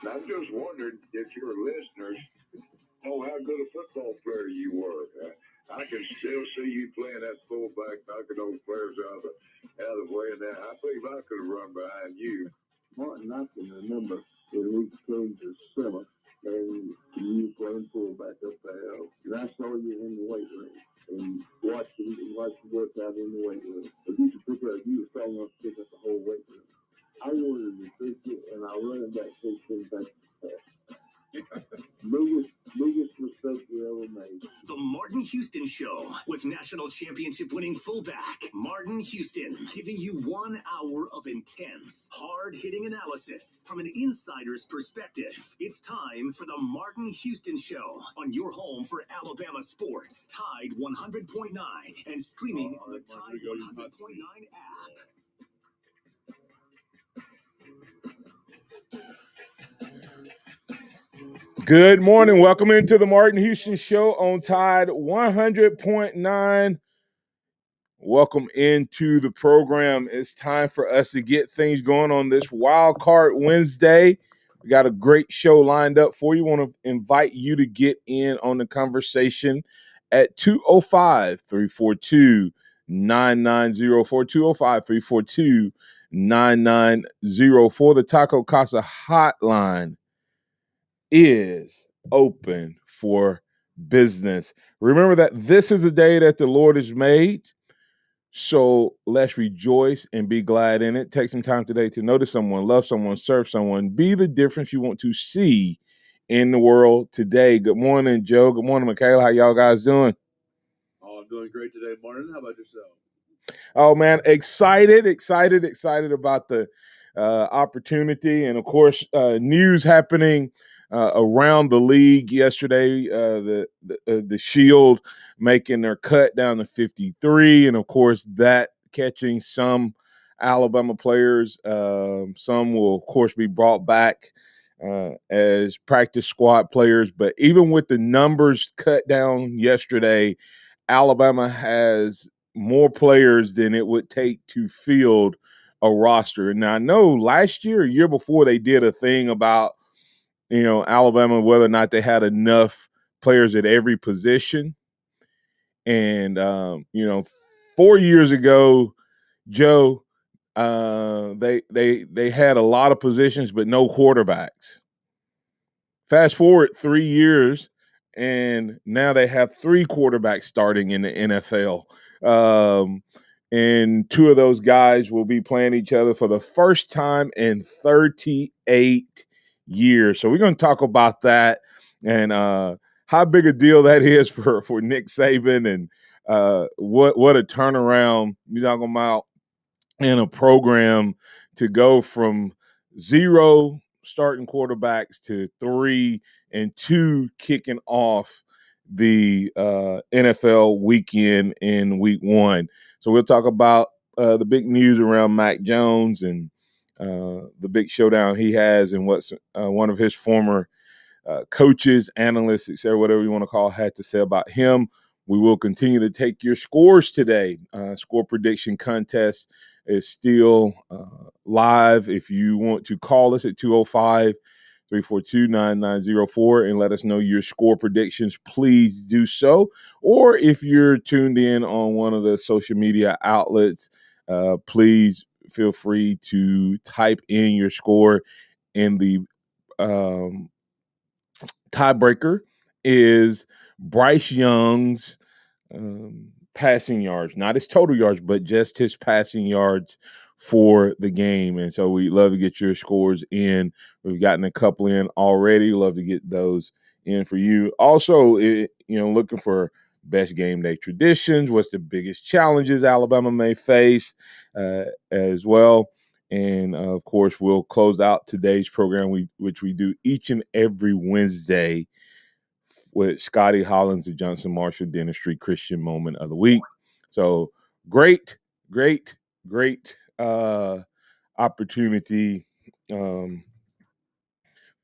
And I'm just wondering if your listeners know how good a football player you were. I can still see you playing that fullback, knocking those players out of the way. And I believe I could have run behind you. Martin, I can remember when we came to summer and you playing fullback up there. And I saw you in the weight room and watched you work out in the weight room. But you could pick up, you were strong enough to pick up the whole weight room. I wanted to take it, and I run back 16 back to biggest mistake we ever made. The Martin Houston Show with national championship winning fullback Martin Houston, giving you 1 hour of intense, hard-hitting analysis from an insider's perspective. It's time for the Martin Houston Show on your home for Alabama sports, Tide 100.9, and streaming on the Tide 100.9 app. Good morning. Welcome into the Martin Houston Show on Tide 100.9. Welcome into the program. It's time for us to get things going on this Wild Card Wednesday. We got a great show lined up for you. Want to invite you to get in on the conversation at 205-342-9904, 205-342-9904. The Taco Casa hotline is open for business. Remember that this is the day that the Lord has made, so let's rejoice and be glad in it. Take some time today to notice someone, love someone, serve someone, be the difference you want to see in the world today. Good morning, Joe. Good morning, Michaela. How y'all guys doing? Oh, I'm doing great today, Martin. How about yourself? Oh, man, excited about the opportunity. And, of course, news happening around the league yesterday. The Shield making their cut down to 53. And, of course, that catching some Alabama players. Some will, of course, be brought back as practice squad players. But even with the numbers cut down yesterday, Alabama has more players than it would take to field a roster. And I know last year, a year before, they did a thing about, Alabama, whether or not they had enough players at every position. And, 4 years ago, Joe, they had a lot of positions, but no quarterbacks. Fast forward 3 years, and now they have 3 quarterbacks starting in the NFL. And 2 of those guys will be playing each other for the first time in 38 years. So we're going to talk about that and how big a deal that is for Nick Saban, and what a turnaround you're talking about in a program to go from 0 starting quarterbacks to 3 and 2 kicking off the NFL weekend in week 1. So we'll talk about the big news around Mac Jones and the big showdown he has, and what's one of his former coaches, analysts, etc., whatever you want to call, had to say about him. We will continue to take your scores today. Score prediction contest is still live. If you want to call us at 205-342-9904 and let us know your score predictions, please do so. Or if you're tuned in on one of the social media outlets, please feel free to type in your score. In the tiebreaker is Bryce Young's passing yards, not his total yards, but just his passing yards for the game. And so we'd love to get your scores in. We've gotten a couple in already. Love to get those in for you. Also, looking for best game day traditions. What's the biggest challenges Alabama may face as well. And, of course, we'll close out today's program, which we do each and every Wednesday, with Scotty, Hollins, the Johnson Marshall Dentistry Christian Moment of the Week. So great opportunity for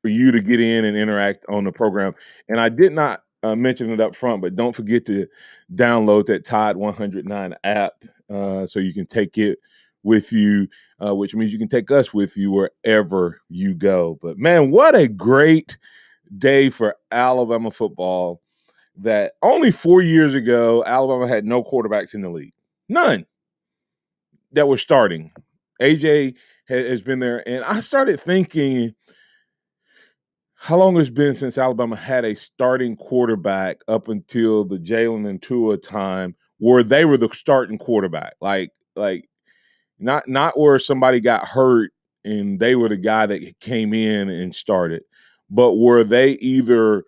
you to get in and interact on the program. And I did not mention it up front, but don't forget to download that Tide 109 app so you can take it with you. which means you can take us with you wherever you go. But man, what a great day for Alabama football. That only 4 years ago, Alabama had no quarterbacks in the league. None that were starting. AJ has been there. And I started thinking, how long it's been since Alabama had a starting quarterback up until the Jalen and Tua time where they were the starting quarterback. Like not where somebody got hurt and they were the guy that came in and started, but where they either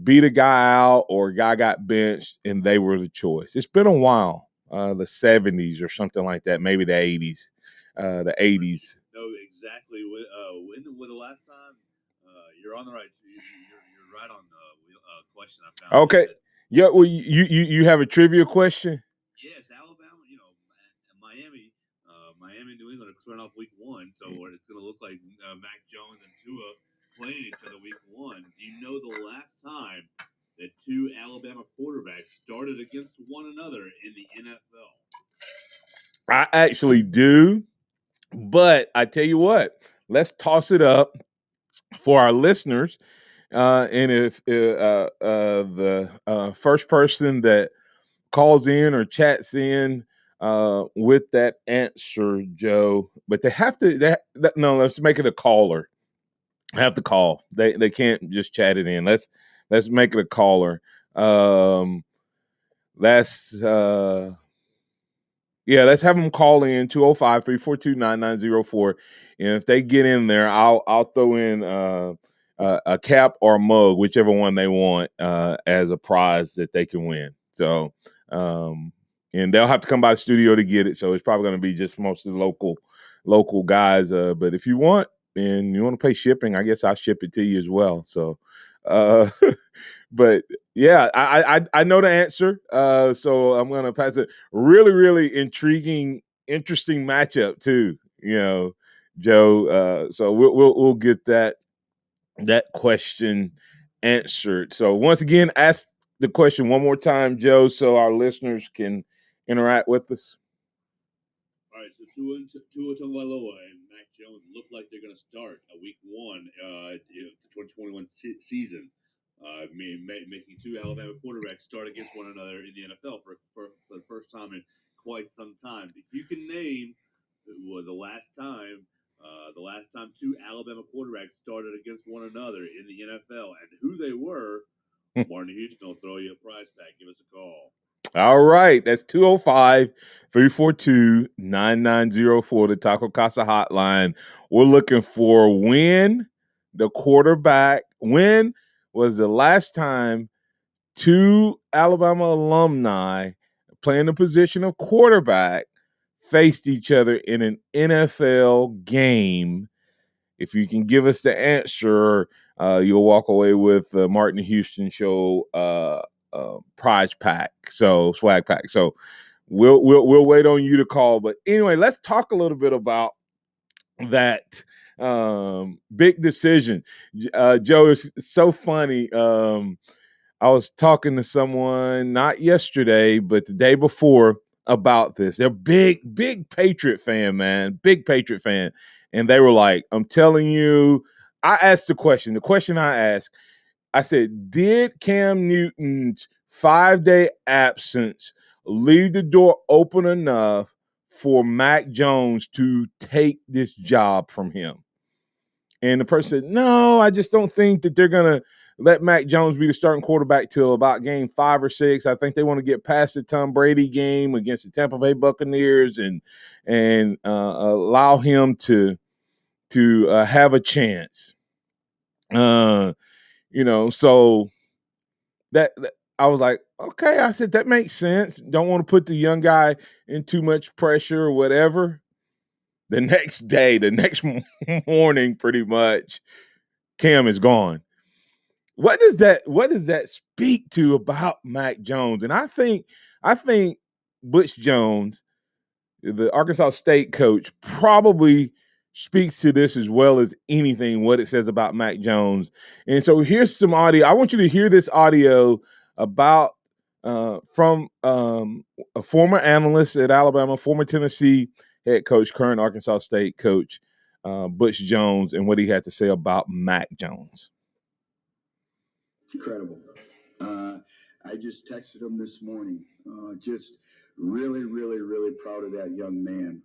beat a guy out or a guy got benched and they were the choice. It's been a while, the 70s or something like that, maybe the 80s. The 80s. No, exactly. When the last time? You're on the right. You're right on the question I found. Okay. Yeah. Well, you have a trivia question? Yes, Alabama. Miami. Miami and New England are starting off week 1, so it's going to look like Mac Jones and Tua playing each other week 1. Do you know the last time that 2 Alabama quarterbacks started against one another in the NFL? I actually do, but I tell you what, let's toss it up for our listeners. And if the first person that calls in or chats in with that answer, Joe, but they have to. No, let's make it a caller. Have to call. They can't just chat it in. Let's make it a caller. Let's let's have them call in 205-342-9904. And if they get in there, I'll throw in a cap or a mug, whichever one they want, as a prize that they can win. So and they'll have to come by the studio to get it. So it's probably going to be just mostly local guys. But if you want and you want to pay shipping, I guess I'll ship it to you as well. So but yeah, I know the answer. So I'm going to pass it. Really, really interesting matchup too. Joe. So we'll get that question answered. So once again, ask the question one more time, Joe, so our listeners can interact with us. All right, so Tua Tagovailoa and Mac Jones look like they're going to start week 1 the 2021 season. Making 2 Alabama quarterbacks start against one another in the NFL for the first time in quite some time. If you can name the last time 2 Alabama quarterbacks started against one another in the NFL and who they were, Martin Houston will throw you a prize pack. Give us a call. All right. That's 205-342-9904, the Taco Casa hotline. We're looking for when was the last time 2 Alabama alumni playing the position of quarterback faced each other in an NFL game. If you can give us the answer, you'll walk away with the Martin Houston Show prize pack, so swag pack. So we'll wait on you to call. But anyway, let's talk a little bit about that big decision. Joe, it's so funny. I was talking to someone not yesterday, but the day before about this. They're big Patriot fan, man. Big Patriot fan. And they were like, I'm telling you, I asked the question. The question I asked, I said, did Cam Newton's 5-day absence leave the door open enough for Mac Jones to take this job from him? And the person said, no, I just don't think that they're going to let Mac Jones be the starting quarterback till about game 5 or 6. I think they want to get past the Tom Brady game against the Tampa Bay Buccaneers and allow him to have a chance. So that I was like, okay. I said that makes sense. Don't want to put the young guy in too much pressure or whatever. The next day, the next morning, pretty much, Cam is gone. What does that speak to about Mac Jones? And I think Butch Jones, the Arkansas State coach, probably speaks to this as well as anything, what it says about Mac Jones. And so here's some audio. I want you to hear this audio about from a former analyst at Alabama, former Tennessee head coach, current Arkansas State coach, Butch Jones, and what he had to say about Mac Jones. Incredible. I just texted him this morning. Just really, really, really proud of that young man.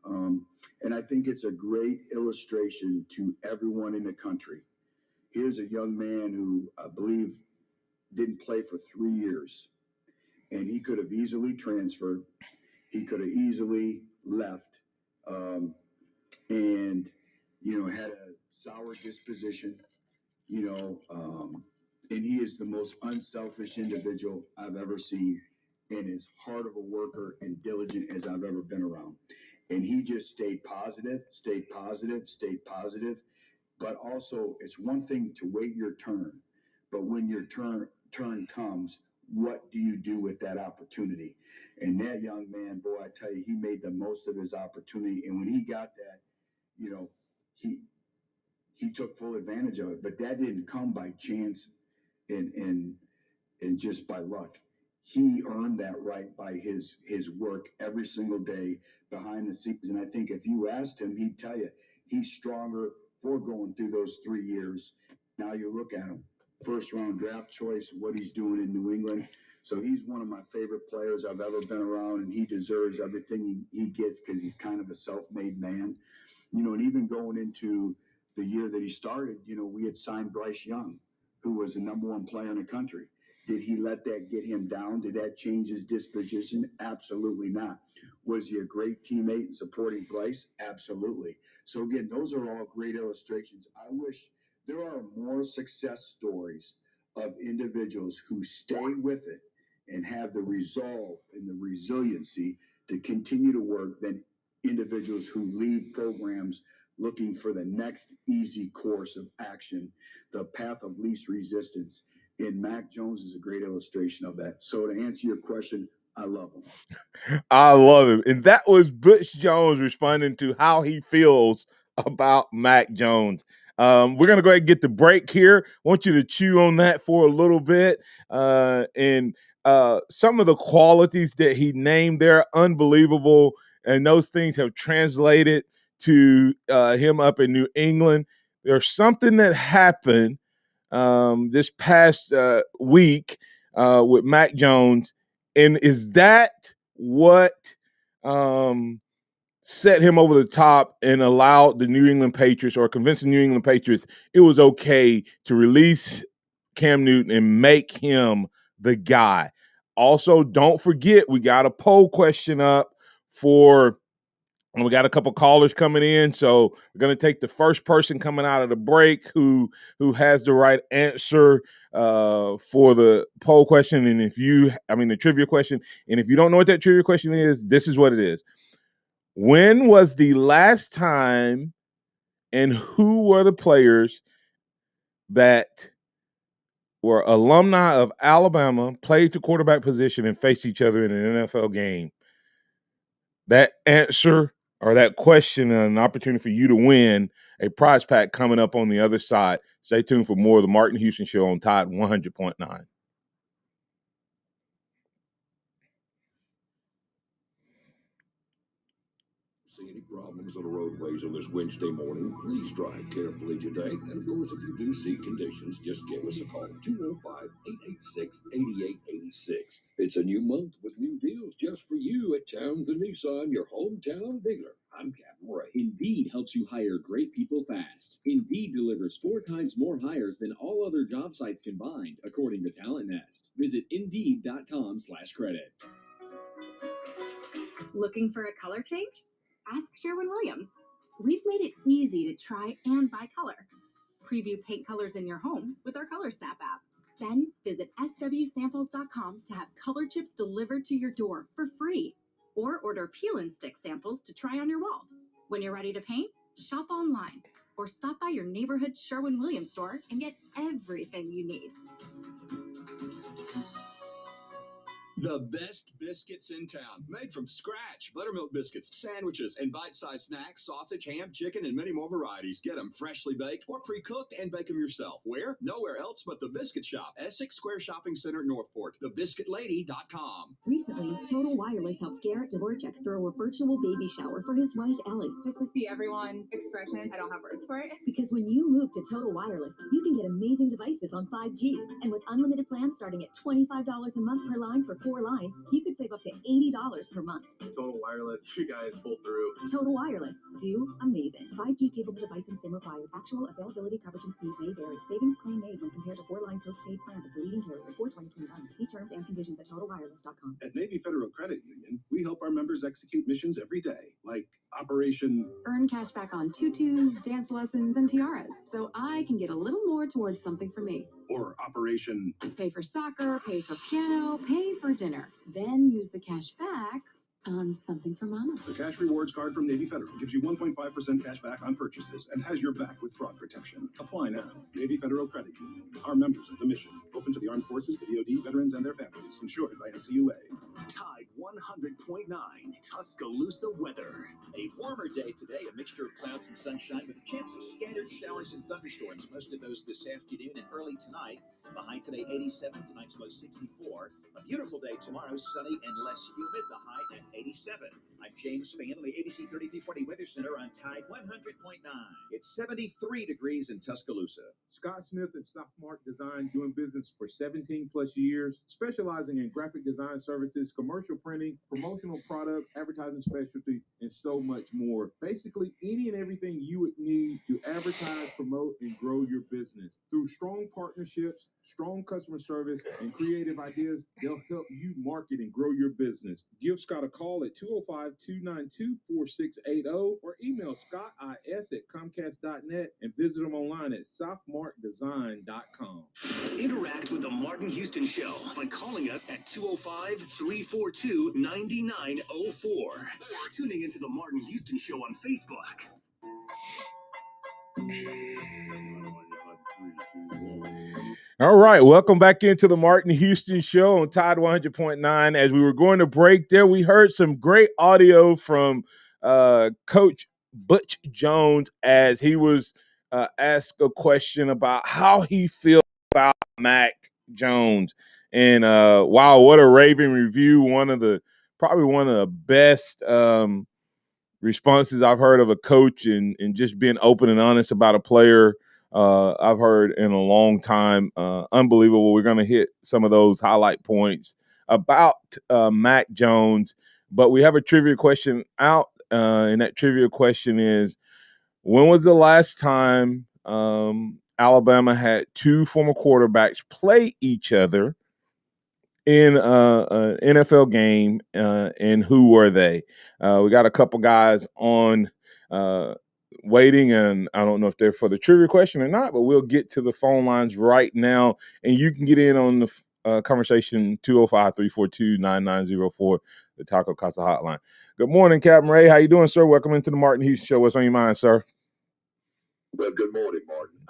And I think it's a great illustration to everyone in the country. Here's a young man who I believe didn't play for 3 years, and he could have easily transferred. He could have easily left, and had a sour disposition. And he is the most unselfish individual I've ever seen, and as hard of a worker and diligent as I've ever been around. And he just stayed positive, stayed positive, stayed positive. But also, it's one thing to wait your turn, but when your turn comes, what do you do with that opportunity? And that young man, boy, I tell you, he made the most of his opportunity. And when he got that, he took full advantage of it. But that didn't come by chance and just by luck. He earned that right by his work every single day behind the scenes. And I think if you asked him, he'd tell you he's stronger for going through those 3 years. Now you look at him, first round draft choice, what he's doing in New England. So he's one of my favorite players I've ever been around, and he deserves everything he gets because he's kind of a self-made man. And even going into the year that he started, we had signed Bryce Young, who was the number one player in the country. Did he let that get him down? Did that change his disposition? Absolutely not. Was he a great teammate in supporting Bryce? Absolutely. So again, those are all great illustrations. I wish there are more success stories of individuals who stay with it and have the resolve and the resiliency to continue to work than individuals who leave programs looking for the next easy course of action, the path of least resistance. And Mac Jones is a great illustration of that. So to answer your question, I love him. I love him. And that was Butch Jones responding to how he feels about Mac Jones. We're going to go ahead and get the break here. I want you to chew on that for a little bit. And some of the qualities that he named there, unbelievable. And those things have translated to him up in New England. There's something that happened this past week with Mac Jones. And is that what set him over the top and allowed the New England Patriots, or convinced the New England Patriots it was okay to release Cam Newton and make him the guy? Also, don't forget, we got a poll question up and we got a couple callers coming in, so we're going to take the first person coming out of the break who has the right answer for the poll question. And the trivia question. And if you don't know what that trivia question is, this is what it is. When was the last time, and who were the players that were alumni of Alabama, played the quarterback position, and faced each other in an NFL game? That answer or that question, an opportunity for you to win a prize pack coming up on the other side. Stay tuned for more of the Martin Houston Show on Tide 100.9. See any problems on the roadways on this Wednesday morning? Please drive carefully today. And of course, if you do see conditions, just give us a call. 205-886-8886. It's a new month with new deals just for you at Towns and Nissan, your hometown dealer. I'm Captain Ray. Indeed helps you hire great people fast. Indeed delivers 4 times more hires than all other job sites combined, according to Talent Nest. Visit Indeed.com/credit. Looking for a color change? Ask Sherwin-Williams. We've made it easy to try and buy color. Preview paint colors in your home with our Color Snap app. Then visit swsamples.com to have color chips delivered to your door for free. Or order peel and stick samples to try on your wall. When you're ready to paint, shop online or stop by your neighborhood Sherwin-Williams store and get everything you need. The best biscuits in town, made from scratch. Buttermilk biscuits, sandwiches, and bite-sized snacks, sausage, ham, chicken, and many more varieties. Get them freshly baked or pre-cooked and bake them yourself. Where? Nowhere else but the Biscuit Shop, Essex Square Shopping Center, Northport. TheBiscuitLady.com. Recently, Total Wireless helped Garrett Dvorak throw a virtual baby shower for his wife, Ellie. Just to see everyone's expression, I don't have words for it. Because when you move to Total Wireless, you can get amazing devices on 5G. And with unlimited plans starting at $25 a month per line for 4 lines, you could save up to $80 per month. Total Wireless, you guys pulled through. Total Wireless. Do amazing. 5G capable device and SIM required. Actual availability, coverage, and speed may vary. Savings claim made when compared to 4-line postpaid plans of the leading carrier for 2021. See terms and conditions at totalwireless.com. At Navy Federal Credit Union, we help our members execute missions every day, like Operation... Earn cash back on tutus, dance lessons, and tiaras, so I can get a little more towards something for me. or Operation... Pay for soccer, pay for piano, pay for dinner. Then use the cash back on something for mama. The Cash Rewards card from Navy Federal gives you 1.5% cash back on purchases and has your back with fraud protection. Apply now. Navy Federal Credit Union. Our members of the mission. Open to the armed forces, the DoD, veterans, and their families. Insured by NCUA. Tide 100.9 Tuscaloosa weather. A warmer day today, a mixture of clouds and sunshine with a chance of scattered showers and thunderstorms. Most of those this afternoon and early tonight. The high today 87, tonight's low 64. A beautiful day tomorrow, sunny and less humid. The high at 87. I'm James Spann on the ABC 3340 Weather Center on Tide 100.9. It's 73 degrees in Tuscaloosa. Scott Smith at Sophomore Design, doing business for 17 plus years, specializing in graphic design services, commercial printing, promotional products, advertising specialties, and so much more. Basically, any and everything you would need to advertise, promote, and grow your business. Through strong partnerships, strong customer service, and creative ideas, they'll help you market and grow your business. Give Scott a call at 205-292-4680 or email scottis@comcast.net and visit them online at sophmarkdesign.com. Interact with the Martin Houston Show by calling us at 205-342-9904 or tuning into the Martin Houston Show on Facebook. All right, welcome back into the Martin Houston Show on Tide 100.9. As we were going to break there, we heard some great audio from Coach Butch Jones as he was asked a question about how he feels about Mac Jones. And wow, what a raving review. Probably one of the best responses I've heard of a coach and just being open and honest about a player I've heard in a long time. Unbelievable. We're going to hit some of those highlight points about Mac Jones, but we have a trivia question out, and that trivia question is, when was the last time Alabama had two former quarterbacks play each other in an NFL game, and who were they? We got a couple guys on waiting, and I don't know if they're for the trivia question or not, but we'll get to the phone lines right now, and you can get in on the conversation 205-342-9904, the Taco Casa hotline. Good morning, Captain Ray. How you doing, sir? Welcome into the Martin Houston Show. What's on your mind, sir? Well, good morning, Martin.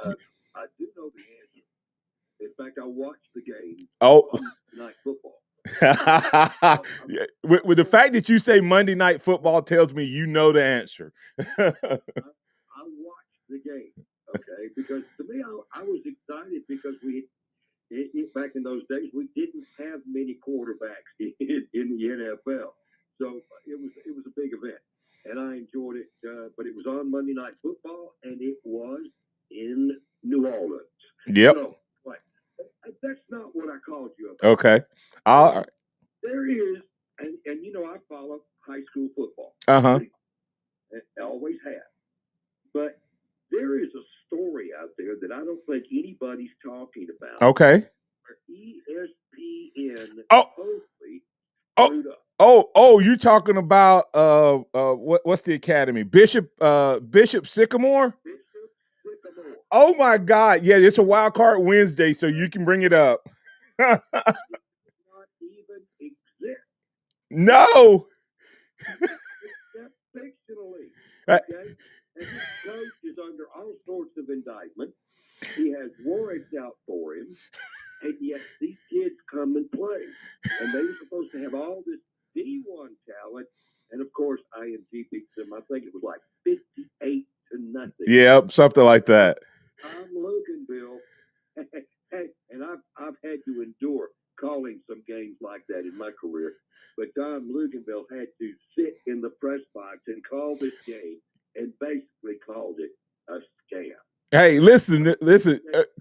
I do know the answer. In fact, I watched the game Oh, on Night Football. Yeah. With the fact that you say Monday Night Football tells me you know the answer. I watched the game, okay, because to me, I was excited because back in those days, we didn't have many quarterbacks in the NFL. So it was a big event, and I enjoyed it. But it was on Monday Night Football, and it was in New Orleans. Yep. So, that's not what I called you about. Okay. There is, and you know, I follow high school football. Uh-huh. I always have. But there is a story out there that I don't think anybody's talking about. Okay. Where ESPN totally screwed up. You're talking about what's the academy? Bishop Sycamore? Bishop Sycamore. Oh my God. Yeah, it's a wild card Wednesday, so you can bring it up. It does not even exist. No. Except fictionally. Okay? And this coach is under all sorts of indictment. He has warrants out for him. And yet these kids come and play. And they were supposed Yep, something like that. I'm looking, Bill. Hey, and I've had to endure calling some games like that in my career. But Don Luganville had to sit in the press box and call this game and basically called it a scam. Hey, listen,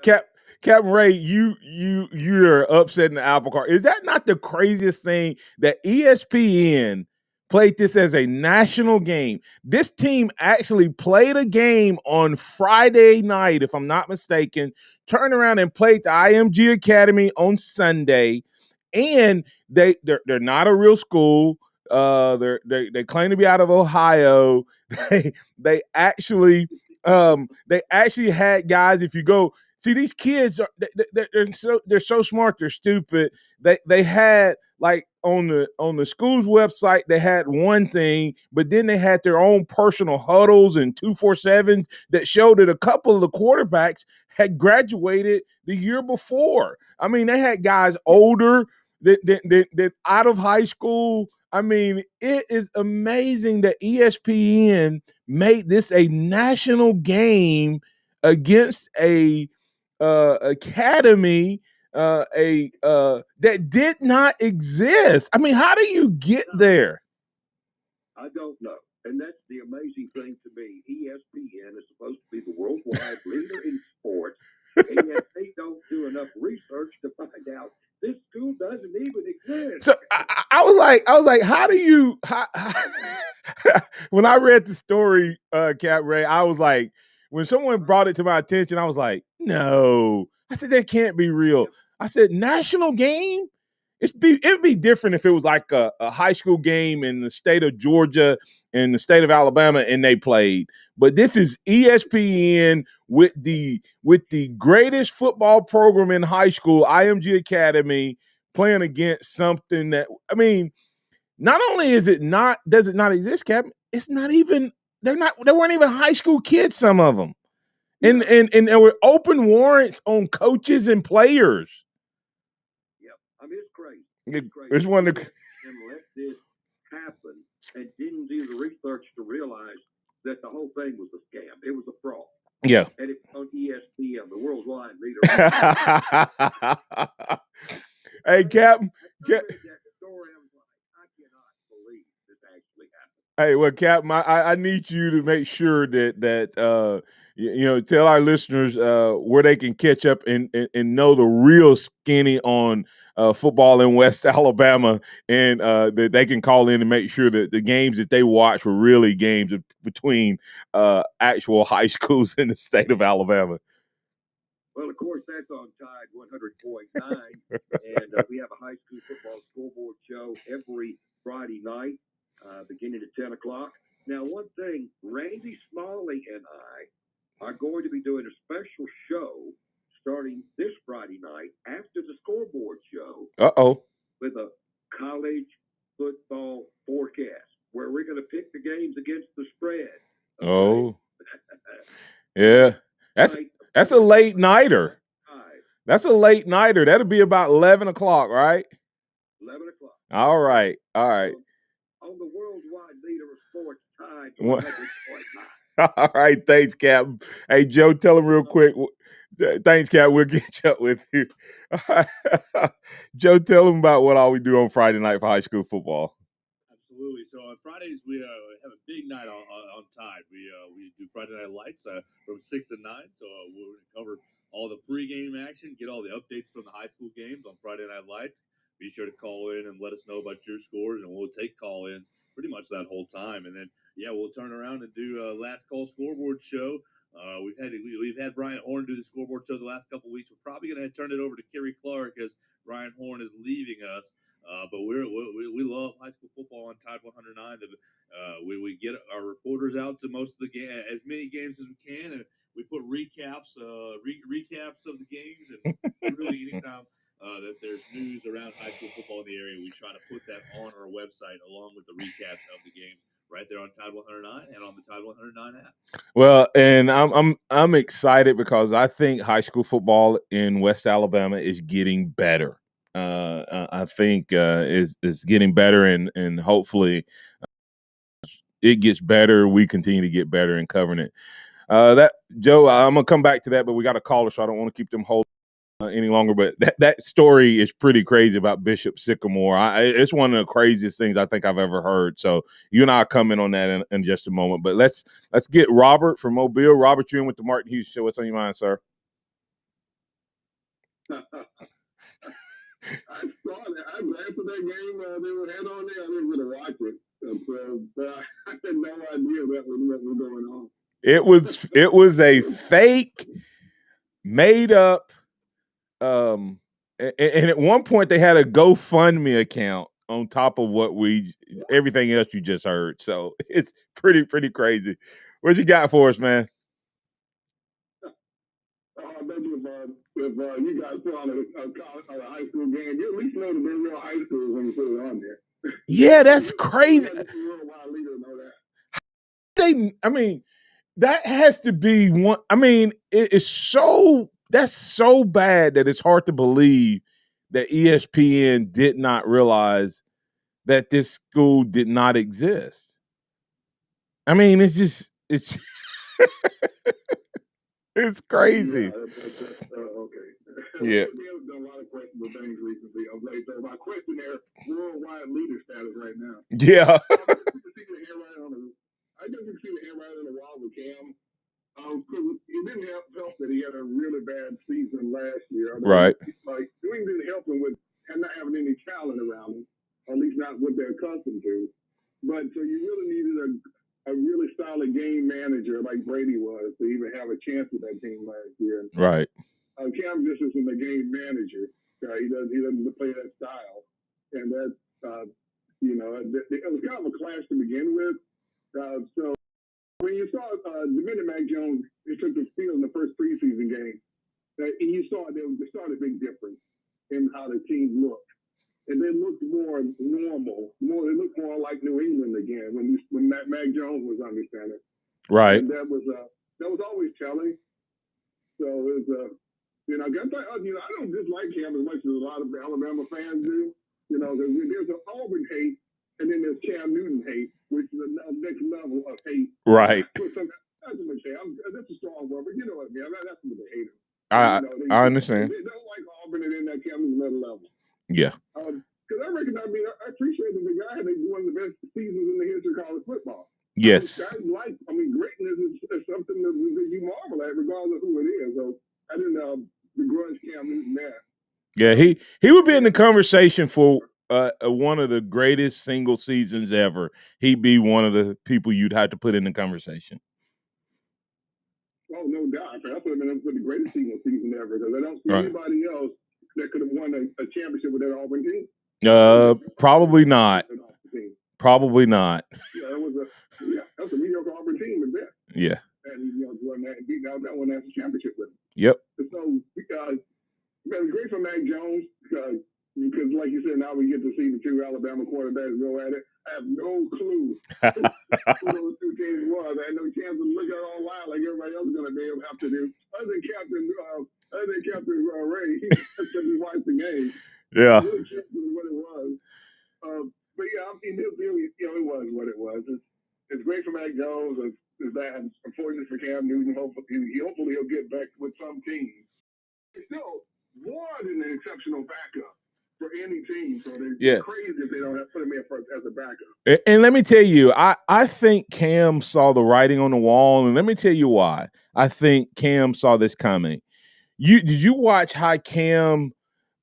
Captain Ray, you're upsetting the apple cart. Is that not the craziest thing that ESPN played this as a national game? This team actually played a game on Friday night, if I'm not mistaken, turned around and played the IMG Academy on Sunday, and they're not a real school. They claim to be out of Ohio. They actually had guys. If you go see these kids, they're so smart. They're stupid. They had like on the school's website, they had one thing, but then they had their own personal huddles and 247s that showed that a couple of the quarterbacks had graduated the year before. I mean, they had guys older that out of high school. I mean, it is amazing that ESPN made this a national game against a academy that did not exist. I mean, how do you get there? I don't know. And that's the amazing thing to me. ESPN is supposed to be the worldwide leader in sports, and yet they don't do enough research to find out this school doesn't even exist. So I was like, how do you? When I read the story, Cap Ray, I was like, when someone brought it to my attention, I was like, no. I said that can't be real. I said national game. It'd be different if it was like a high school game in the state of Georgia and the state of Alabama and they played. But this is ESPN with the greatest football program in high school, IMG Academy, playing against something that, I mean, not only does it not exist, Cap, it's not even they weren't even high school kids, some of them. And there were open warrants on coaches and players. Yep. I mean, it's crazy. It's one of and let this happen and didn't do the research to realize that the whole thing was a scam. It was a fraud. Yeah. And it's on ESPN, the worldwide leader. Hey, Cap. Hey, well, Cap, I need you to make sure that tell our listeners where they can catch up and know the real skinny on football in West Alabama, and that they can call in and make sure that the games that they watch were really games between actual high schools in the state of Alabama. Well, of course, that's on Tide 100.9, and we have a high school football scoreboard show every Friday night, beginning at 10 o'clock. Now, one thing, Randy Smalley and I are going to be doing a special show starting this Friday night after the scoreboard show. With a college football forecast, where we're going to pick the games against the spread. Okay? Oh, yeah. That's a late nighter. That's a late nighter. That'll be about 11 o'clock, right? 11 o'clock. All right. On the worldwide leader of sports, Tide 100.9. All right. Thanks, Cap. Hey, Joe, tell him real quick. Thanks, Cap. We'll get up with you. Joe, tell him about what all we do on Friday night for high school football. Absolutely. So on Fridays we have a big night on Tide. We do Friday Night Lights from 6 to 9. So we'll cover all the pregame action, get all the updates from the high school games on Friday Night Lights. Be sure to call in and let us know about your scores, and we'll take call in pretty much that whole time. And then we'll turn around and do a last call scoreboard show. We've had Brian Horn do the scoreboard show the last couple of weeks. We're probably going to turn it over to Kerry Clark as Brian Horn is leaving us. But we love high school football on Tide 109. We get our reporters out to most of the game, as many games as we can, and we put recaps of the games, and really anytime that there's news around high school football in the area, we try to put that on our website along with the recaps of the games right there on Tide 109 and on the Tide 109 app. Well, and I'm excited because I think high school football in West Alabama is getting better. I think is getting better, and hopefully it gets better. We continue to get better in covering it. That Joe, I'm gonna come back to that, but we got a caller, so I don't want to keep them holding any longer. But that story is pretty crazy about Bishop Sycamore. It's one of the craziest things I think I've ever heard. So you and I will come in on that in just a moment. But let's get Robert from Mobile. Robert, you're in with the Martin Hughes Show. What's on your mind, sir? I saw that. I after that game they were had on there. I didn't really watch it, but I had no idea what was going on. It was a fake, made up. And at one point they had a GoFundMe account on top of everything else you just heard. So it's pretty crazy. What you got for us, man? I bet if you guys put on a high school game, you at least know that they're real high school when you put it on there. Yeah, that's crazy. Worldwide leader know that. I mean, that has to be one. I mean, that's so bad that it's hard to believe that ESPN did not realize that this school did not exist. I mean, it's it's crazy. Okay. Yeah. We've done a lot of questionable things recently of late. So my question there, worldwide leader status right now. Yeah. I just see the handwriting on the wall with Cam. It didn't help that he had a really bad season last year. Right. Like, doing didn't help him with not having any talent around him, or at least not what they're accustomed to. But so you really needed a really solid game manager like Brady was to even have a chance with that team last year. Right. Cam just isn't a game manager. He doesn't play that style, and that's it was kind of a clash to begin with. So when you saw the minute Mac Jones took the field in the first preseason game, you saw there started a big difference in how the team looked. And they looked more normal. They looked more like New England again when Mac Jones was under center. Right. And that was always telling. So it was I don't dislike Cam as much as a lot of Alabama fans do. Because there's an Auburn hate, and then there's Cam Newton hate, which is the next level of hate. Right. That's what they say. That's a strong word, but you know what I mean. That's what they hate him. I understand. They don't like Auburn, and then that Cam is another level. Yeah. Because I appreciate that the guy had one of the best seasons in the history of college football. Yes. Greatness is something that you marvel at, regardless of who it is. So I didn't begrudge Cam Newton that. Yeah, he would be in the conversation for one of the greatest single seasons ever. He'd be one of the people you'd have to put in the conversation. Oh, no doubt. That would have been the greatest single season ever, because I don't see anybody else that could have won a championship with that Auburn team. Probably not. Probably not. Yeah, that was a mediocre Auburn team at best. Yeah. And won that and beat that one national championship with him. Yep. So it was great for Mac Jones because, like you said, now we get to see the two Alabama quarterbacks go at it. I have no clue who those two teams was. I had no chance to look at it online like everybody else is going to be able to have to do. Other than Captain Ray, he watched the game. Yeah. Really what it was. But yeah, it was what it was. It's great for Mac Jones. It's bad. Unfortunately for Cam Newton. Hopefully he'll get back with some team. It's still more than an exceptional backup for any team. So they're crazy if they don't put him in as a backup. And let me tell you, I think Cam saw the writing on the wall, and let me tell you why. I think Cam saw this coming. Did you watch how Cam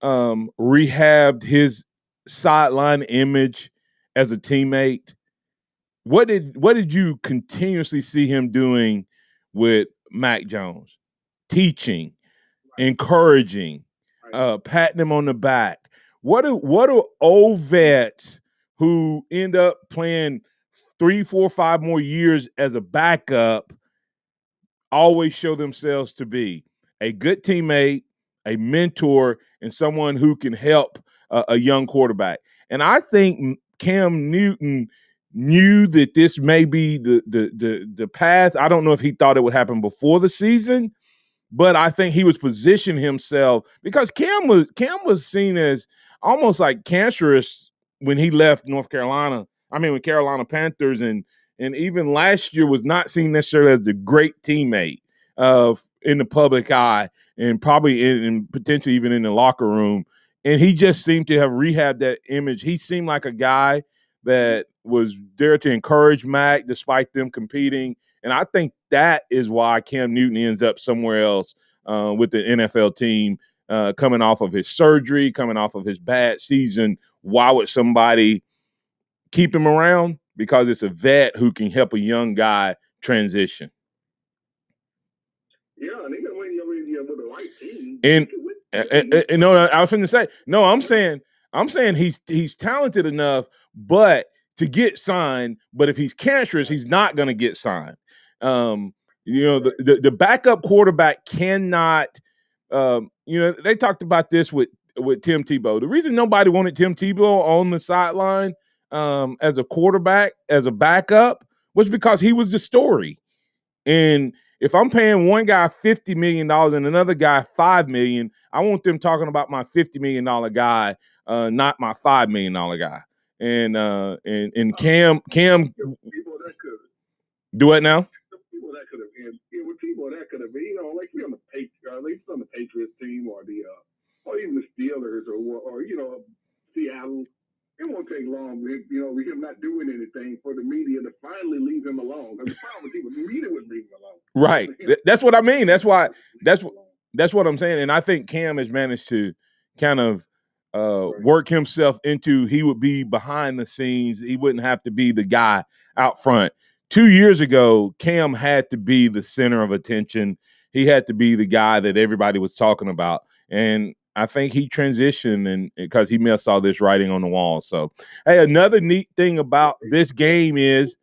rehabbed his sideline image as a teammate? What did you continuously see him doing with Mac Jones? Teaching, encouraging, patting him on the back. What do old vets who end up playing 3, 4, 5 more years as a backup always show themselves to be? A good teammate, a mentor, and someone who can help a young quarterback. And I think Cam Newton knew that this may be the path. I don't know if he thought it would happen before the season, but I think he was positioning himself because Cam was seen as almost like cancerous when he left North Carolina. I mean, with Carolina Panthers, and and even last year was not seen necessarily as the great teammate in the public eye, and probably in potentially even in the locker room. And he just seemed to have rehabbed that image. He seemed like a guy that was there to encourage Mac despite them competing. And I think that is why Cam Newton ends up somewhere else with the NFL team, coming off of his surgery, coming off of his bad season. Why would somebody keep him around? Because it's a vet who can help a young guy transition. Yeah, and even when you're with the right team. And no, I was going to say, no, I'm saying he's talented enough, but to get signed. But if he's cancerous, he's not going to get signed. The backup quarterback cannot. They talked about this with Tim Tebow. The reason nobody wanted Tim Tebow on the sideline as a quarterback, as a backup, was because he was the story. And if I'm paying one guy $50 million and another guy $5 million, I want them talking about my $50 million guy, not my $5 million guy. And Cam people that could do what now? People that could have been, with people that could have been, like on the Patriots team or even the Steelers or Seattle. It won't take long with him not doing anything for the media to finally leave him alone. Because the problem with the media would leave him alone. Right. That's what I mean. That's what I'm saying. And I think Cam has managed to kind of work himself into, he would be behind the scenes. He wouldn't have to be the guy out front. 2 years ago, Cam had to be the center of attention. He had to be the guy that everybody was talking about. And I think he transitioned, and because he missed all this writing on the wall. So, hey, another neat thing about this game is,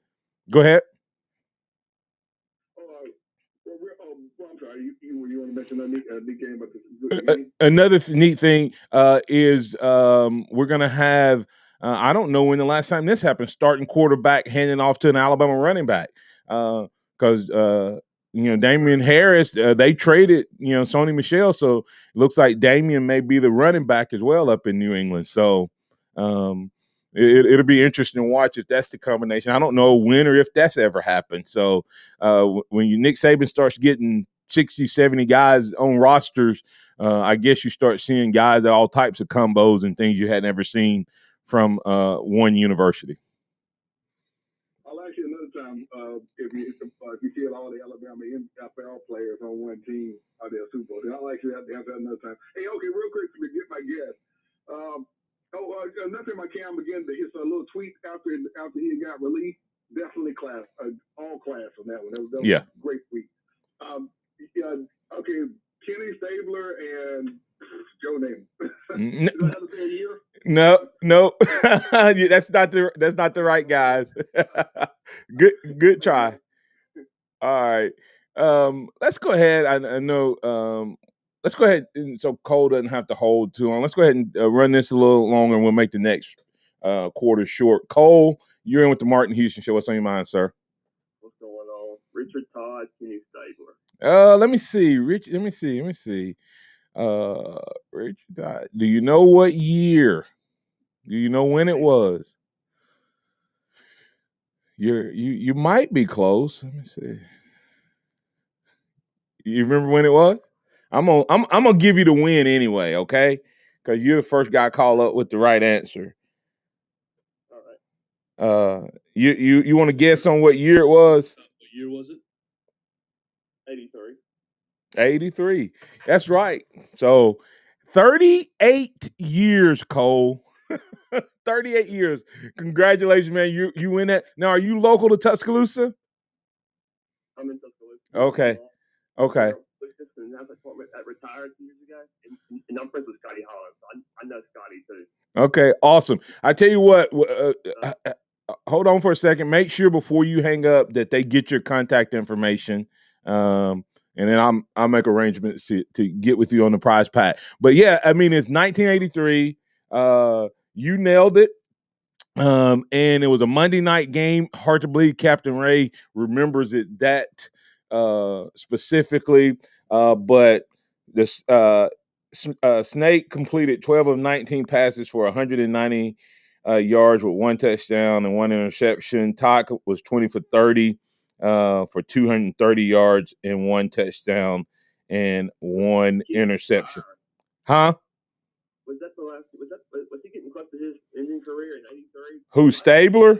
go ahead. I'm sorry. You want to mention a neat game about this game? Another neat thing is we're going to have, I don't know when the last time this happened, starting quarterback handing off to an Alabama running back. Because Damian Harris, they traded, Sony Michel. So it looks like Damian may be the running back as well up in New England. So it'll be interesting to watch if that's the combination. I don't know when or if that's ever happened. So when Nick Saban starts getting 60, 70 guys on rosters, I guess you start seeing guys at all types of combos and things you hadn't ever seen from one university. I'll ask you another time if you see all the Alabama NFL players on one team out there Super Bowl. I'll actually have to answer that another time. Hey, okay, real quick to get my guess. Nothing my Cam again, but it's a little tweet after he got released. Definitely class, all class on that one. That was a great tweet. Okay, Kenny Stabler and Joe Namath. Is that how to say a year? No. That's not the right guys. Good try. All right. Let's go ahead. I know. Let's go ahead, so Cole doesn't have to hold too long. Let's go ahead and run this a little longer, and we'll make the next quarter short. Cole, you're in with the Martin Houston Show. What's on your mind, sir? What's going on? Richard Todd, Kenny Stabler. Let me see. Let me see. Richard Todd. Do you know what year? Do you know when it was? You might be close. Let me see. You remember when it was? I'm gonna give you the win anyway, okay? Because you're the first guy call up with the right answer. All right. You want to guess on what year it was? What year was it? 83. 83. That's right. So 38 years, Cole. 38 years. Congratulations, man. You win that. Now, are you local to Tuscaloosa? I'm in Tuscaloosa. Okay. That retired years ago, and I'm friends with Scotty Hollins. I know Scotty too. Okay, awesome. I tell you what, hold on for a second. Make sure before you hang up that they get your contact information, and then I'll make arrangements to get with you on the prize pack. But yeah, I mean, it's 1983. You nailed it. And it was a Monday night game. Hard to believe Captain Ray remembers it that specifically. But the Snake completed 12 of 19 passes for 190 yards with 1 touchdown and 1 interception. Todd was 20 for 30 for 230 yards and 1 touchdown and 1 interception. Huh? Was that the last? Was he getting close to his ending career in '83? Who, Stabler?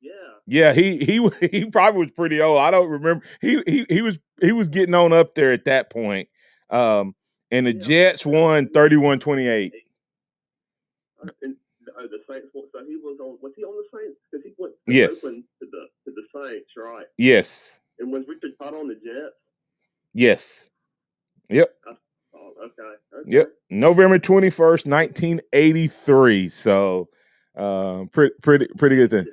Yeah. Yeah, he probably was pretty old. I don't remember. He was getting on up there at that point. And the Jets won 31-28. And the Saints. So he was on. Was he on the Saints? Because he went Yes. Oakland to the Saints, right? Yes. And was Richard Todd on the Jets? Yes. Yep. Oh, okay. Yep. November 21st, 1983. So pretty good thing.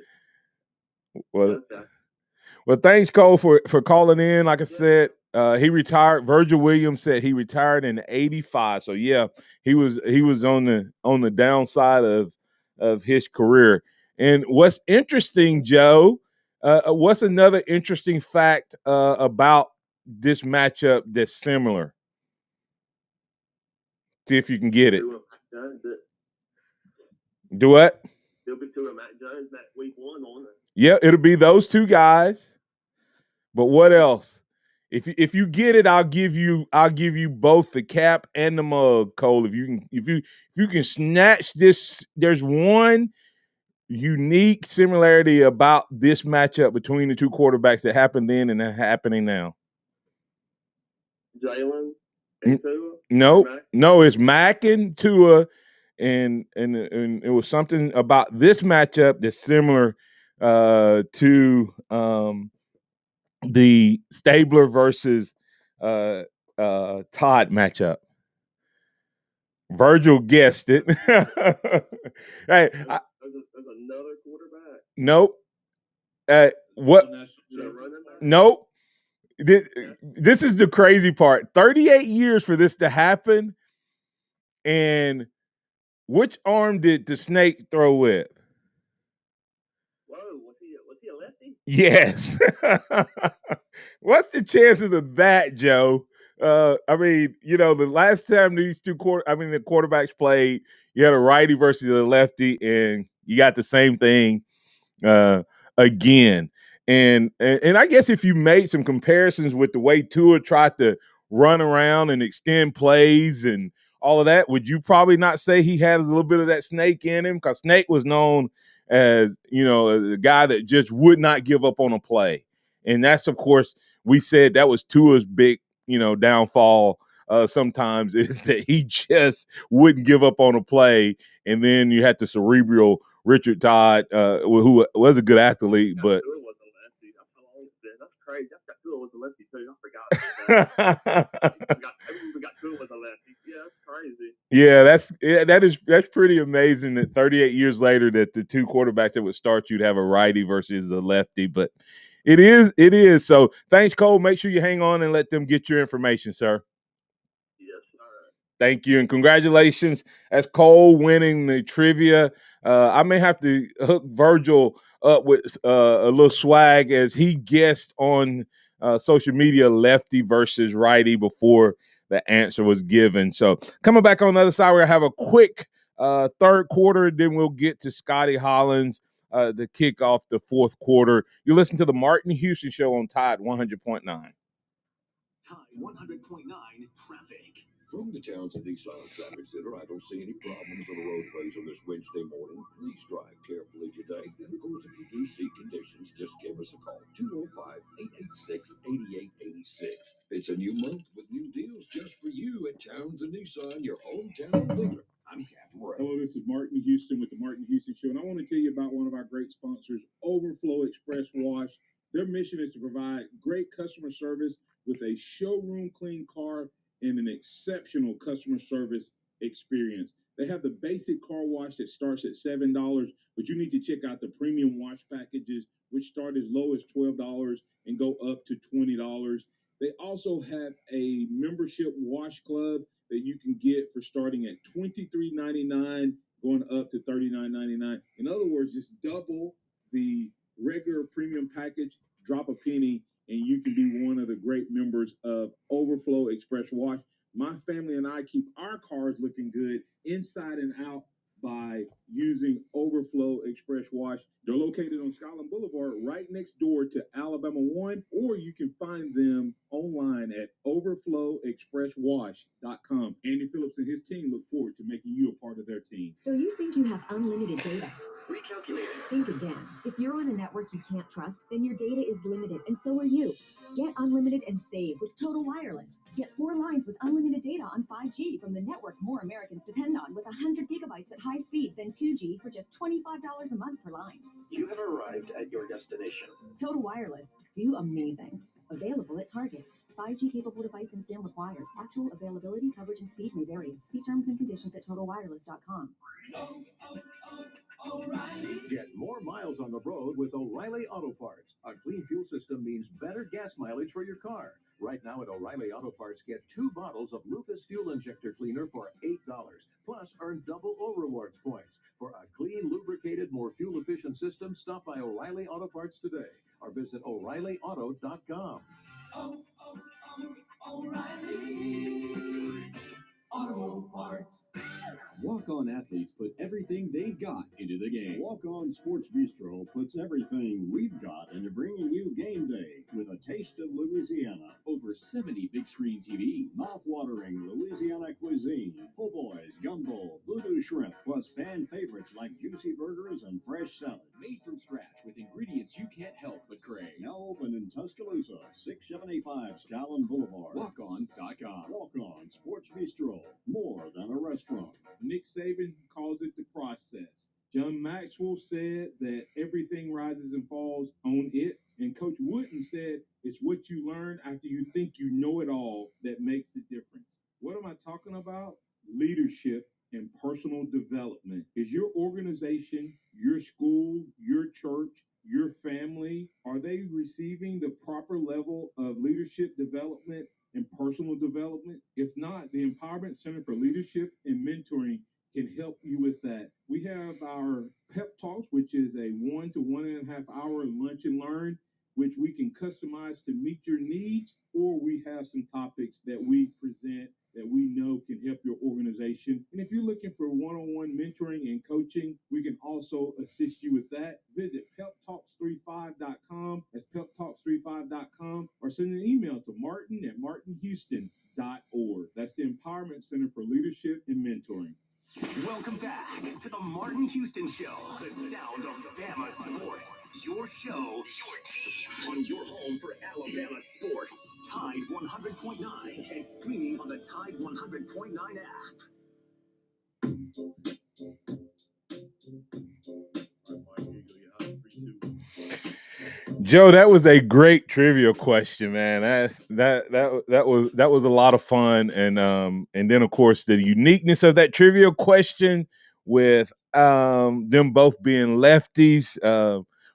Well, thanks, Cole, for calling in. Like I said, he retired. Virgil Williams said he retired in '85. So yeah, he was on the downside of his career. And what's interesting, Joe, what's another interesting fact about this matchup that's similar? See if you can get it. Do what? There'll be 2 of Matt Jones that week 1 on it. Yeah, it'll be those 2 guys. But what else? If you get it, I'll give you both the cap and the mug, Cole. If you can snatch this, there's one unique similarity about this matchup between the 2 quarterbacks that happened then and that happening now. Jalen and Tua? No, it's Mac and Tua, and it was something about this matchup that's similar to the Stabler versus Todd matchup. Virgil guessed it. Hey, there's another quarterback. Nope. What? Nope. This is the crazy part. 38 years for this to happen, and which arm did the snake throw with? Whoa, was he a lefty? Yes. What's the chances of that, Joe? I mean, the last time these the quarterbacks played, you had a righty versus a lefty, and you got the same thing again. And I guess if you made some comparisons with the way Tua tried to run around and extend plays and all of that, would you probably not say he had a little bit of that snake in him? Because Snake was known as, a guy that just would not give up on a play. And that's, of course, we said that was Tua's big, downfall sometimes is that he just wouldn't give up on a play. And then you had the cerebral Richard Todd, who was a good athlete, but that's crazy. I got Tua was a lefty too. I forgot. we got Tua was a lefty. Yeah, that's crazy. Yeah, that's pretty amazing that 38 years later that the 2 quarterbacks that would start you'd have a righty versus a lefty, but it is. So thanks, Cole. Make sure you hang on and let them get your information, sir. Yes, sir. Thank you, and congratulations as Cole winning the trivia. I may have to hook Virgil up with a little swag as he guessed on social media lefty versus righty before the answer was given. So coming back on the other side, we're going to have a quick third quarter. Then we'll get to Scotty Hollins to kick off the fourth quarter. You listen to the Martin Houston Show on Tide 100.9. Tide 100.9 traffic. From the Townsend Nissan Traffic Center, I don't see any problems on the roadways on this Wednesday morning. Please drive carefully today. And of course, if you do see conditions, just give us a call. 205-886-8886. It's a new month with new deals just for you at Townsend Nissan, your hometown dealer. I'm Captain Ray. Hello, this is Martin Houston with the Martin Houston Show, and I want to tell you about one of our great sponsors, Overflow Express Wash. Their mission is to provide great customer service with a showroom clean car and an exceptional customer service experience. They have the basic car wash that starts at $7, but you need to check out the premium wash packages, which start as low as $12 and go up to $20. They also have a membership wash club that you can get for starting at $23.99, going up to $39.99. In other words, just double the regular premium package, drop a penny, and you can be one of the great members of Overflow Express Wash. My family and I keep our cars looking good inside and out by using Wash. They're located on Scotland Boulevard, right next door to Alabama 1, or you can find them online at overflowexpresswash.com. Andy Phillips and his team look forward to making you a part of their team. So you think you have unlimited data? Recalculating. Think again. If you're on a network you can't trust, then your data is limited, and so are you. Get unlimited and save with Total Wireless. Get 4 lines with unlimited data on 5G from the network more Americans depend on, with 100 gigabytes at high speed, then 2G for just $25 a month per line. You have arrived at your destination. Total Wireless. Do amazing. Available at Target. 5G capable device and SIM required. Actual availability, coverage, and speed may vary. See terms and conditions at totalwireless.com. Get more miles on the road with O'Reilly Auto Parts. A clean fuel system means better gas mileage for your car. Right now at O'Reilly Auto Parts, get 2 bottles of Lucas Fuel Injector Cleaner for $8. Plus, earn double O Rewards points. For a clean, lubricated, more fuel-efficient system, stop by O'Reilly Auto Parts today or visit O'ReillyAuto.com. O'Reilly Auto Parts. Walk-On athletes put everything they've got into the game. Walk-On Sports Bistro puts everything we've got into bringing you game day with a taste of Louisiana. Over 70 big screen TVs. Mouth-watering Louisiana cuisine, po' boys, gumbo, voodoo shrimp, plus fan favorites like juicy burgers and fresh salad. Made from scratch with ingredients you can't help but crave. Now open in Tuscaloosa, 675 Scotland Boulevard. Walkons.com. Walk-On Sports Bistro, more than a restaurant. Nick Saban calls it the process. John Maxwell said that everything rises and falls on it. And Coach Wooden said it's what you learn after you think you know it all that makes the difference. What am I talking about? Leadership and personal development. Is your organization, your school, your church, your family, are they receiving the proper level of leadership development and personal development? If not, the Empowerment Center for Leadership and Mentoring can help you with that. We have our pep talks, which is a 1 to 1.5 hour lunch and learn, which we can customize to meet your needs, or we have some topics that we present that we know can help your organization. And if you're looking for one-on-one mentoring and coaching, we can also assist you with that. Visit peptalks35.com. That's peptalks35.com, or send an email to martin@martinhouston.org. That's the Empowerment Center for Leadership and Mentoring. Welcome back to the Martin Houston Show, the sound of Bama sports. Your show, your team, on your home for Alabama sports. Tide 100.9 and streaming on the Tide 100.9 app. Joe, that was a great trivia question, man. That was a lot of fun, and then of course the uniqueness of that trivia question with them both being lefties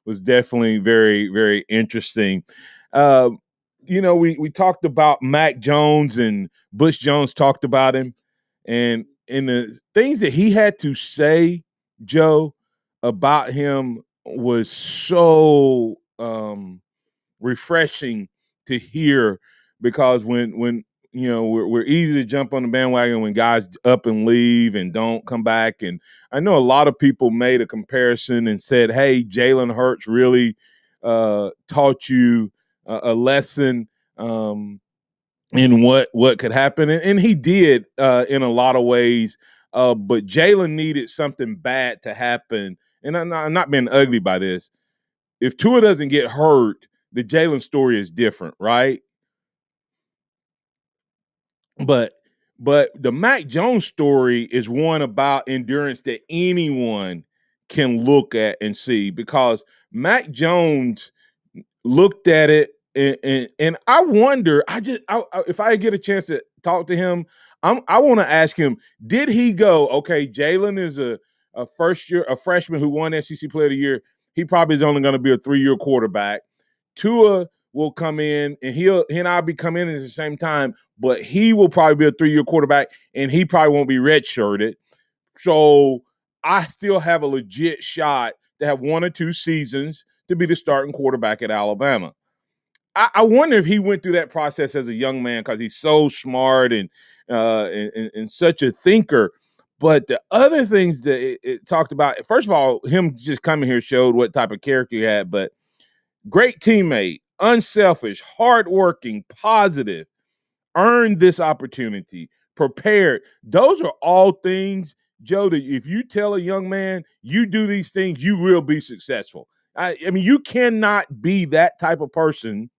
was definitely very, very interesting. We talked about Mac Jones, and Bush Jones talked about him, and the things that he had to say, Joe, about him was so refreshing to hear, because when we're easy to jump on the bandwagon when guys up and leave and don't come back. And I know a lot of people made a comparison and said, hey, Jalen Hurts really taught you a lesson in what could happen. And he did in a lot of ways. But Jalen needed something bad to happen. And I'm not being ugly by this. If Tua doesn't get hurt, the Jalen story is different, right? But the Mac Jones story is one about endurance that anyone can look at and see, because Mac Jones looked at it and I wonder, if I get a chance to talk to him, I want to ask him, did he go, okay, Jalen is a freshman who won SEC Player of the Year. He probably is only going to be a 3-year quarterback. Tua will come in, and he and I'll be coming in at the same time, but he will probably be a 3-year quarterback, and he probably won't be redshirted. So I still have a legit shot to have 1 or 2 seasons to be the starting quarterback at Alabama. I wonder if he went through that process as a young man, because he's so smart and such a thinker. But the other things that it talked about, first of all, him just coming here showed what type of character he had, but great teammate, unselfish, hardworking, positive, earned this opportunity, prepared. Those are all things, Joe, that if you tell a young man you do these things, you will be successful. I mean, you cannot be that type of person,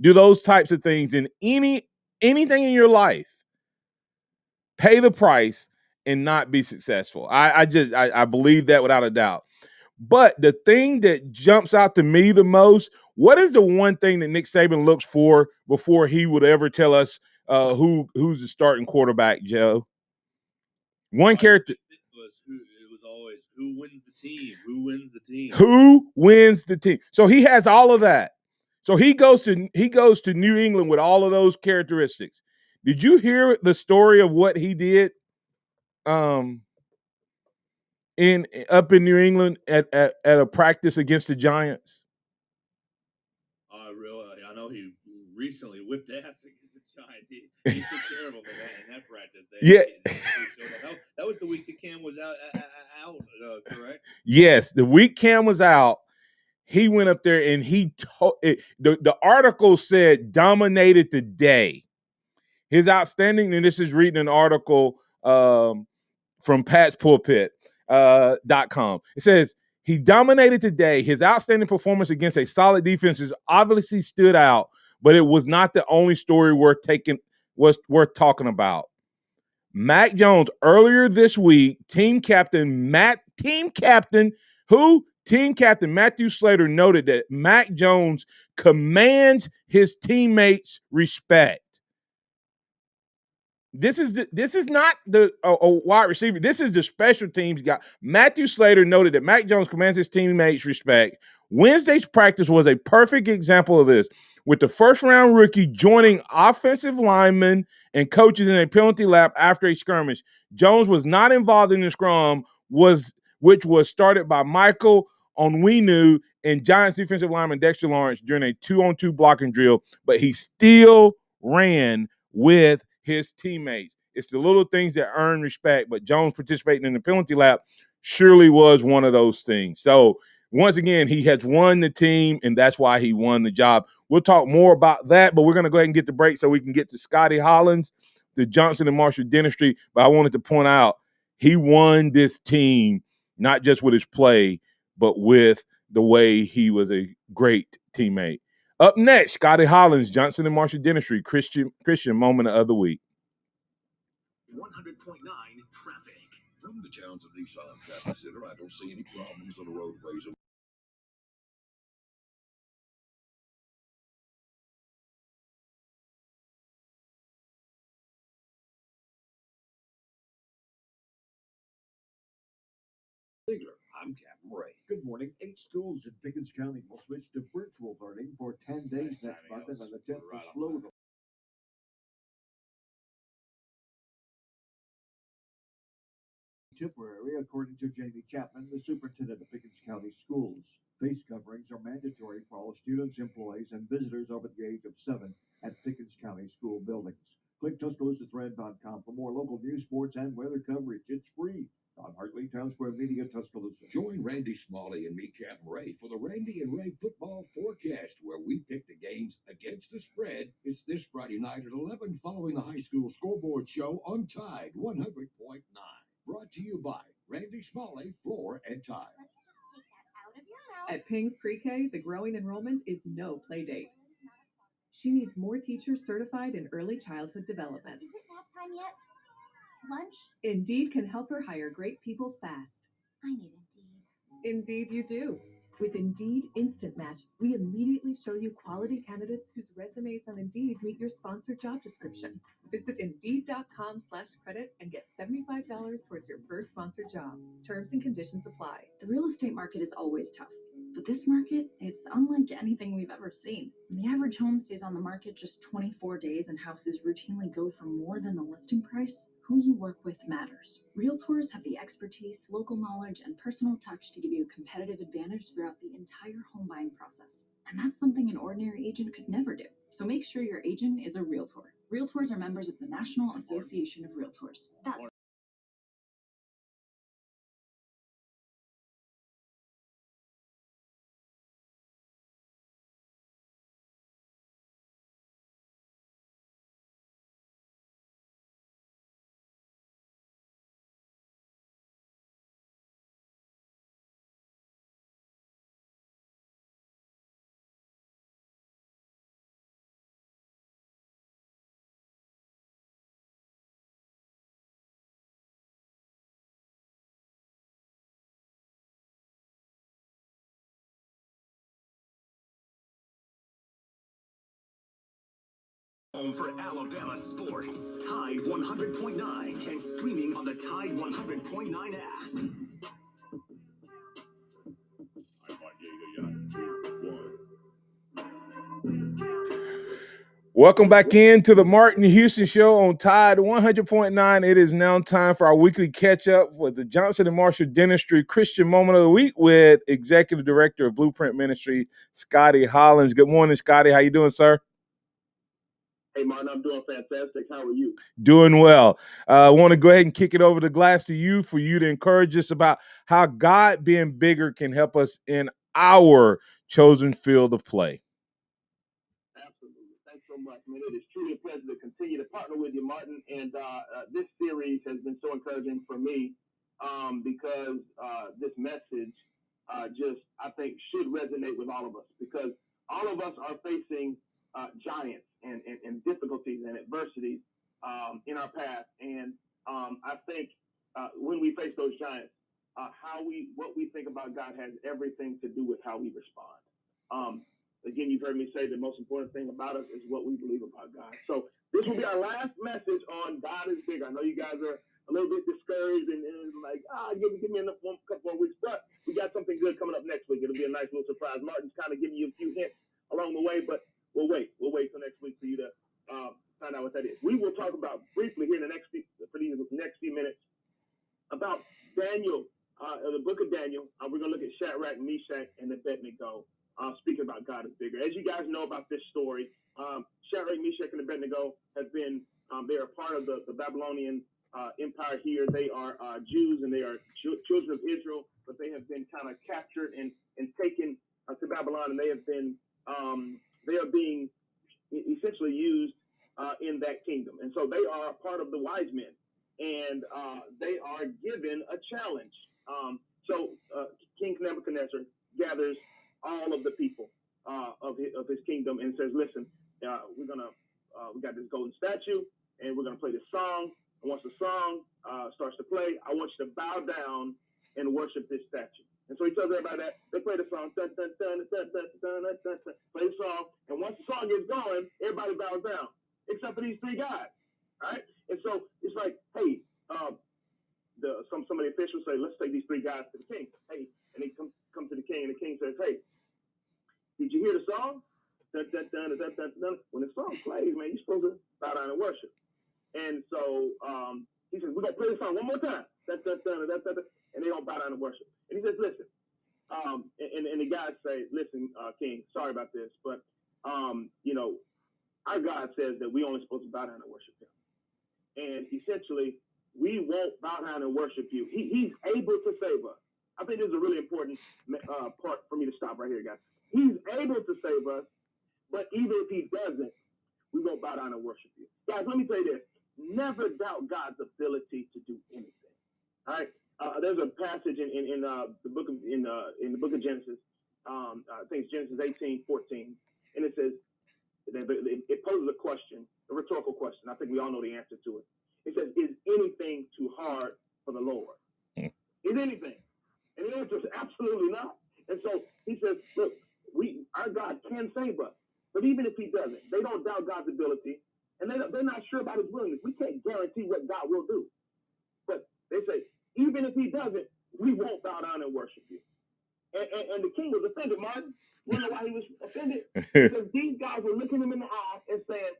do those types of things in anything in your life, pay the price and not be successful. I believe that without a doubt. But the thing that jumps out to me the most, what is the one thing that Nick Saban looks for before he would ever tell us who's the starting quarterback, Joe? One character. It was always who wins the team? Who wins the team? Who wins the team? So he has all of that. So he goes to New England with all of those characteristics. Did you hear the story of what he did in up in New England at a practice against the Giants? I know he recently whipped ass against the Giants. He took care of them in that practice. That was the week that Cam was out, correct? Yes, the week Cam was out, he went up there and the article said dominated the day. His outstanding, and this is reading an article from Pat's Pulpit .com. It says he dominated today. His outstanding performance against a solid defense is obviously stood out, but it was not the only story worth talking about. Mac Jones earlier this week, team captain Matthew Slater noted that Mac Jones commands his teammates' respect. This is not the wide receiver. This is the special teams guy. Matthew Slater noted that Mac Jones commands his teammates respect. Wednesday's practice was a perfect example of this, with the first-round rookie joining offensive linemen and coaches in a penalty lap after a skirmish. Jones was not involved in the scrum, which was started by Michael Onwenu and Giants defensive lineman Dexter Lawrence during a 2-on-2 blocking drill, but he still ran with his teammates. It's the little things that earn respect, but Jones participating in the penalty lap surely was one of those things. So once again, he has won the team, and that's why he won the job. We'll talk more about that, but we're going to go ahead and get the break so we can get to Scotty Hollins, the Johnson & Marshall Dentistry. But I wanted to point out he won this team not just with his play, but with the way he was a great teammate. Up next, Scotty Hollins, Johnson & Marshall Dentistry, Christian moment of the week. 100.9 traffic. From the Townsend Nissan Traffic Center, I don't see any problems on the roadways. I'm Captain Ray. Good morning. 8 schools in Pickens County will switch to virtual learning for 10 days next month in an attempt to slow the temporary, according to Jamie Chapman, the superintendent of Pickens County Schools. Face coverings are mandatory for all students, employees, and visitors over the age of 7 at Pickens County school buildings. Click TuscaloosaThread.com for more local news, sports, and weather coverage. It's free on Hartley Town Square Media, Tuscaloosa. Join Randy Smalley and me, Captain Ray, for the Randy and Ray football forecast, where we pick the games against the spread. It's this Friday night at 11 following the high school scoreboard show on Tide 100.9. Brought to you by Randy Smalley, Floor and Tile. At Ping's Pre-K, the growing enrollment is no play date. She needs more teachers certified in early childhood development. Is it nap time yet? Lunch? Indeed can help her hire great people fast. I need Indeed. Indeed you do. With Indeed Instant Match, we immediately show you quality candidates whose resumes on Indeed meet your sponsored job description. Visit Indeed.com/credit and get $75 towards your first sponsored job. Terms and conditions apply. The real estate market is always tough, but this market, it's unlike anything we've ever seen. The average home stays on the market just 24 days and houses routinely go for more than the listing price. Who you work with matters. Realtors have the expertise, local knowledge, and personal touch to give you a competitive advantage throughout the entire home buying process. And that's something an ordinary agent could never do. So make sure your agent is a realtor. Realtors are members of the National Association of Realtors. That's Home for Alabama sports. Tide 100.9 and streaming on the Tide 100.9 app. Welcome back into the Martin Houston Show on Tide 100.9. It is now time for our weekly catch-up with the Johnson & Marshall Dentistry Christian Moment of the Week with Executive Director of Blueprint Ministry, Scotty Hollins. Good morning, Scotty. How you doing, sir? Hey, Martin, I'm doing fantastic. How are you? Doing well. I want to go ahead and kick it over the glass to you for you to encourage us about how God being bigger can help us in our chosen field of play. Absolutely. Thanks so much, man. It is truly a pleasure to continue to partner with you, Martin. And this series has been so encouraging for me because this message I think, should resonate with all of us because all of us are facing giants and difficulties and adversities in our path. And I think when we face those giants, what we think about God has everything to do with how we respond. Again, you've heard me say the most important thing about us is what we believe about God. So this will be our last message on God is bigger. I know you guys are a little bit discouraged and like, give me a couple more weeks, but we got something good coming up next week. It'll be a nice little surprise. Martin's kind of giving you a few hints along the way, but we'll wait. We'll wait till next week for you to find out what that is. We will talk about briefly here in for these next few minutes about Daniel, the book of Daniel. We're going to look at Shadrach, Meshach, and Abednego. Speaking about God is bigger. As you guys know about this story, Shadrach, Meshach, and Abednego have been, they are part of the Babylonian empire here. They are Jews and they are children of Israel, but they have been kind of captured and taken to Babylon, and they have been, they are being essentially used in that kingdom. And so they are part of the wise men, and they are given a challenge. So King Nebuchadnezzar gathers all of the people of his kingdom and says, listen, we got this golden statue and we're going to play this song. And once the song starts to play, I want you to bow down and worship this statue. And so he tells everybody that. They play the song, dun, dun, dun, dun, dun, dun, dun, dun, dun, play the song. And once the song gets going, everybody bows down, except for these three guys. All right? And so it's like, hey, some of the officials say, let's take these three guys to the king. Hey, and they come to the king, and the king says, hey, did you hear the song? Dun, dun, dun, dun, dun, dun. When the song plays, man, you're supposed to bow down and worship. And so he says, we're going to play the song one more time. Dun, dun, dun, dun, dun, dun, and they don't bow down and worship. And he says, listen. And the guys say, listen, king, sorry about this, but, our God says that we only supposed to bow down and worship him. And essentially, we won't bow down and worship you. He's able to save us. I think this is a really important part for me to stop right here, guys. He's able to save us, but even if he doesn't, we won't bow down and worship you. Guys, let me tell you this. Never doubt God's ability to do anything. All right? There's a passage in the book of Genesis. I think it's Genesis 18:14, and it says, it poses a question, a rhetorical question. I think we all know the answer to it. It says, is anything too hard for the Lord? Is anything? And the answer is absolutely not. And so he says, look, our God can save us. But even if he doesn't, they don't doubt God's ability. And they're not sure about his willingness. We can't guarantee what God will do. But they say, even if he doesn't, we won't bow down and worship you. And the king was offended, Martin. You know why he was offended? Because these guys were looking him in the eye and saying,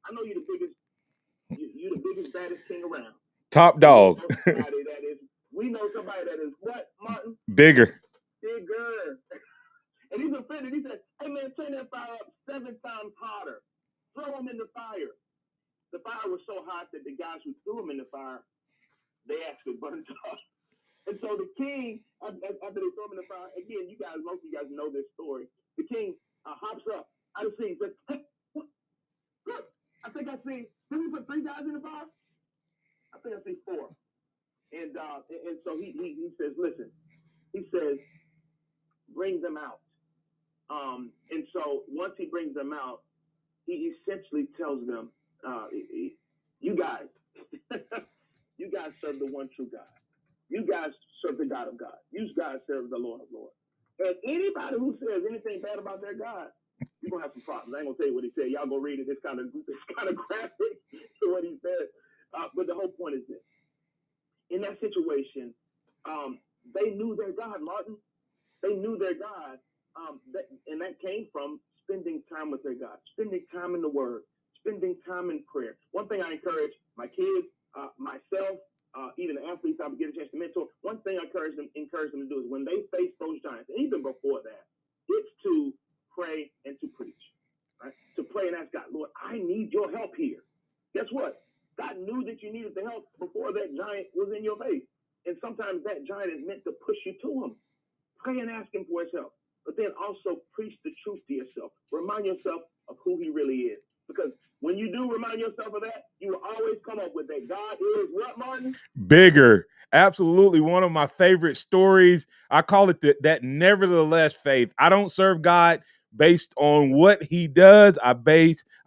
I know you're the biggest, baddest king around. Top dog. We know somebody that is what, Martin? Bigger. And he's offended. He said, hey, man, turn that fire up 7 times hotter. Throw him in the fire. The fire was so hot that the guys who threw him in the fire, they actually burned up. And so the king, after they throw him in the fire, again, most of you guys know this story. The king hops up out of the scene, says, hey, look, I think I see, did we put 3 guys in the fire? I think I see 4. And so he says, listen, he says, bring them out. And so once he brings them out, he essentially tells them, you guys, you guys serve the one true God. You guys serve the God of God. You guys serve the Lord of Lords. And anybody who says anything bad about their God, you're gonna have some problems. I ain't gonna tell you what he said. Y'all go read it. It's kind of graphic to what he said. But the whole point is this: in that situation, they knew their God, Martin. They knew their God, and that came from spending time with their God, spending time in the Word, spending time in prayer. One thing I encourage my kids, myself, even the athletes I would get a chance to mentor. One thing I encourage them to do is when they face those giants, and even before that, it's to pray and to preach, right? To pray and ask God, Lord, I need your help here. Guess what? God knew that you needed the help before that giant was in your face. And sometimes that giant is meant to push you to him. Pray and ask him for his help. But then also preach the truth to yourself. Remind yourself of who he really is. Because when you do remind yourself of that, you will always come up with that. God is what, Martin? Bigger. Absolutely one of my favorite stories. I call it that nevertheless faith. I don't serve God based on what he does. I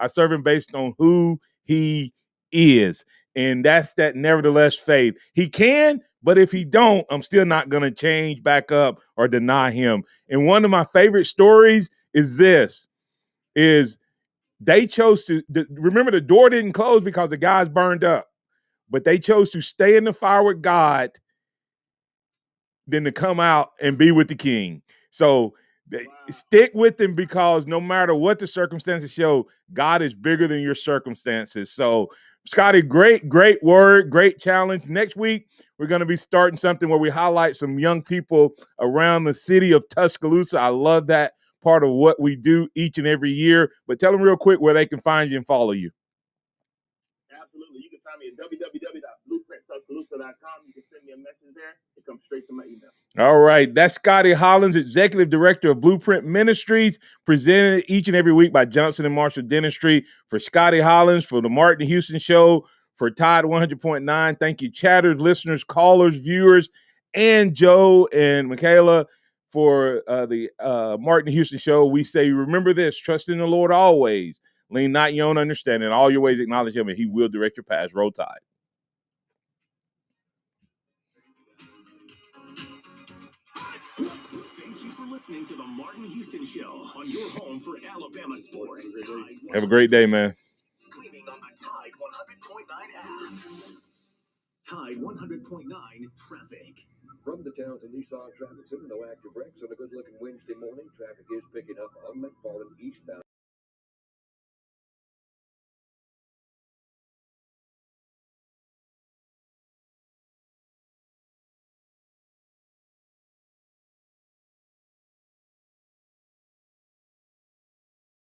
serve him based on who he is. And that's that nevertheless faith. He can, but if he don't, I'm still not going to change back up or deny him. And one of my favorite stories is they chose to remember the door didn't close because the guys burned up, but they chose to stay in the fire with God than to come out and be with the king. So stick with him, because no matter what the circumstances show, God is bigger than your circumstances. So, Scotty, great word, great challenge. Next week, we're going to be starting something where we highlight some young people around the city of Tuscaloosa. I love that part of what we do each and every year. But tell them real quick where they can find you and follow you. Absolutely. You can find me at www.blueprinttuscaloosa.com. You can send me a message there. It comes straight to my email. All right. That's Scotty Hollins, Executive Director of Blueprint Ministries, presented each and every week by Johnson & Marshall Dentistry. For Scotty Hollins, for the Martin Houston Show, for Tide 100.9. Thank you, chatters, listeners, callers, viewers, and Joe and Michaela for the Martin Houston Show. We say, remember this, trust in the Lord always. Lean not your own understanding. All your ways acknowledge him, and he will direct your paths. Roll Tide. Thank you for listening to the Martin Houston Show on your home for Alabama sports. Have a great day, man. Streaming on the Tide 100.9 app. Tide 100.9 traffic. From the Townsend Nissan Traffic Center, no active wrecks on a good-looking Wednesday morning. Traffic is picking up on McFarland eastbound.